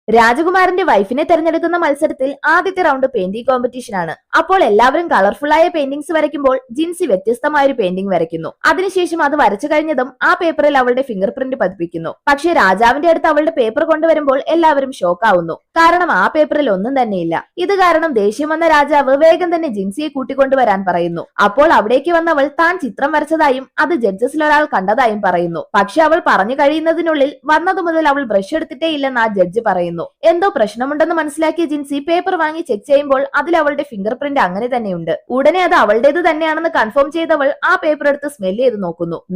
രാജകുമാരന്റെ വൈഫിനെ തെരഞ്ഞെടുക്കുന്ന മത്സരത്തിൽ ആദ്യത്തെ റൗണ്ട് പെയിന്റിംഗ് കോമ്പറ്റീഷൻ ആണ്. അപ്പോൾ എല്ലാവരും കളർഫുൾ ആയ പെയിന്റിംഗ്സ് വരയ്ക്കുമ്പോൾ ജിൻസി വ്യത്യസ്തമായ ഒരു പെയിന്റിംഗ് വരയ്ക്കുന്നു. അതിനുശേഷം അത് വരച്ചു കഴിഞ്ഞതും ആ പേപ്പറിൽ അവളുടെ ഫിംഗർ പ്രിന്റ് പതിപ്പിക്കുന്നു. പക്ഷേ രാജാവിന്റെ അടുത്ത് അവളുടെ പേപ്പർ കൊണ്ടുവരുമ്പോൾ എല്ലാവരും ഷോക്ക് ആവുന്നു. കാരണം ആ പേപ്പറിൽ ഒന്നും തന്നെയില്ല. ഇത് കാരണം ദേഷ്യം വന്ന രാജാവ് വേഗം തന്നെ ജിൻസിയെ കൂട്ടിക്കൊണ്ടുവരാൻ പറയുന്നു. അപ്പോൾ അവിടേക്ക് വന്നവൾ താൻ ചിത്രം വരച്ചതായും അത് ജഡ്ജസിൽ ഒരാൾ കണ്ടതായും പറയുന്നു. പക്ഷെ അവൾ പറഞ്ഞു കഴിയുന്നതിനുള്ളിൽ വന്നതു മുതൽ അവൾ ബ്രഷ് എടുത്തിട്ടേ ഇല്ലെന്ന് ആ ജഡ്ജ് പറയുന്നു. എന്തോ പ്രശ്നമുണ്ടെന്ന് മനസ്സിലാക്കിയ ജിൻസി പേപ്പർ വാങ്ങി ചെക്ക് ചെയ്യുമ്പോൾ അതിൽ അവളുടെ ഫിംഗർ പ്രിന്റ് അങ്ങനെ തന്നെയുണ്ട്. ഉടനെ അത് അവളുടേത് തന്നെയാണെന്ന് കൺഫേം ചെയ്തവൾ ആ പേപ്പർ എടുത്ത് സ്മെല് ചെയ്ത്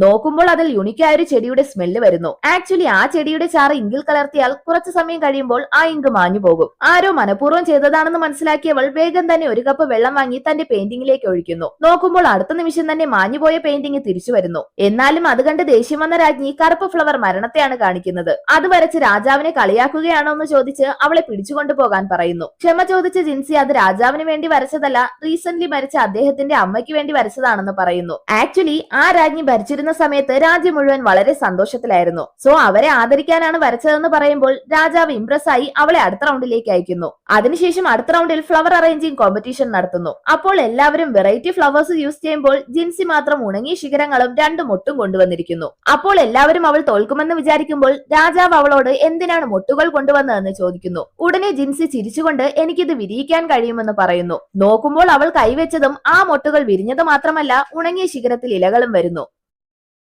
നോക്കുമ്പോൾ അതിൽ യുണിക്കായ ഒരു ചെടിയുടെ സ്മെല്ല് വരുന്നു. ആക്ച്വലി ആ ചെടിയുടെ ചാറ് ഇങ്കിൽ കലർത്തിയാൽ കുറച്ചു സമയം കഴിയുമ്പോൾ ആ ഇങ്ക് മാഞ്ഞു പോകും. ആരോ മനഃപൂർവ്വം ചെയ്തതാണെന്ന് മനസ്സിലാക്കിയവൾ വേഗം തന്നെ ഒരു കപ്പ് വെള്ളം വാങ്ങി തന്റെ പെയിന്റിംഗിലേക്ക് ഒഴിക്കുന്നു. നോക്കുമ്പോൾ അടുത്ത നിമിഷം തന്നെ മാഞ്ഞുപോയ പെയിന്റിംഗ് തിരിച്ചു വരുന്നു. എന്നാലും അത് കണ്ട് ദേഷ്യം വന്ന രാജ്ഞി കറുപ്പ് ഫ്ലവർ മരണത്തെയാണ് കാണിക്കുന്നത്. അത് വരച്ച് രാജാവിനെ കളിയാക്കുകയാണോ എന്ന് ചോദിച്ച് അവളെ പിടിച്ചുകൊണ്ടുപോകാൻ പറയുന്നു. ക്ഷമ ചോദിച്ച ജിൻസി അത് രാജാവിന് വേണ്ടി വരച്ചതല്ല, റീസെന്റ് മരിച്ച അദ്ദേഹത്തിന്റെ അമ്മയ്ക്ക് വേണ്ടി വരച്ചതാണെന്ന് പറയുന്നു. ആക്ച്വലി ആ രാജ്ഞി ഭരിച്ചിരുന്ന സമയത്ത് രാജ്യം മുഴുവൻ വളരെ സന്തോഷത്തിലായിരുന്നു. സോ അവരെ ആദരിക്കാനാണ് വരച്ചതെന്ന് പറയുമ്പോൾ രാജാവ് ഇംപ്രസ് ആയി അവളെ അടുത്ത റൗണ്ടിലേക്ക് അയക്കുന്നു. അതിനുശേഷം അടുത്ത റൗണ്ടിൽ ഫ്ലവർ അറേഞ്ചിങ് കോമ്പറ്റീഷൻ നടത്തുന്നു. അപ്പോൾ എല്ലാവരും വെറൈറ്റി ഫ്ലവേഴ്സ് യൂസ് ചെയ്യുമ്പോൾ ജിൻസി മാത്രം ഉണങ്ങിയ ശിഖരങ്ങളും രണ്ട് മൊട്ടും കൊണ്ടുവന്നിരിക്കുന്നു. അപ്പോൾ എല്ലാവരും അവൾ തോൽക്കുമെന്ന് വിചാരിക്കുമ്പോൾ രാജാവ് അവളോട് എന്തിനാണ് മൊട്ടുകൾ കൊണ്ടുവന്നതെന്ന് ചോദിക്കുന്നു. ഉടനെ ജിൻസി ചിരിച്ചുകൊണ്ട് എനിക്കിത് വിരിയിക്കാൻ കഴിയുമെന്ന് പറയുന്നു. നോക്കുമ്പോൾ അവൾ കൈവച്ചതും ആ മൊട്ടുകൾ വിരിഞ്ഞത് മാത്രമല്ല ഉണങ്ങിയ ശിഖരത്തിൽ ഇലകളും വരുന്നു.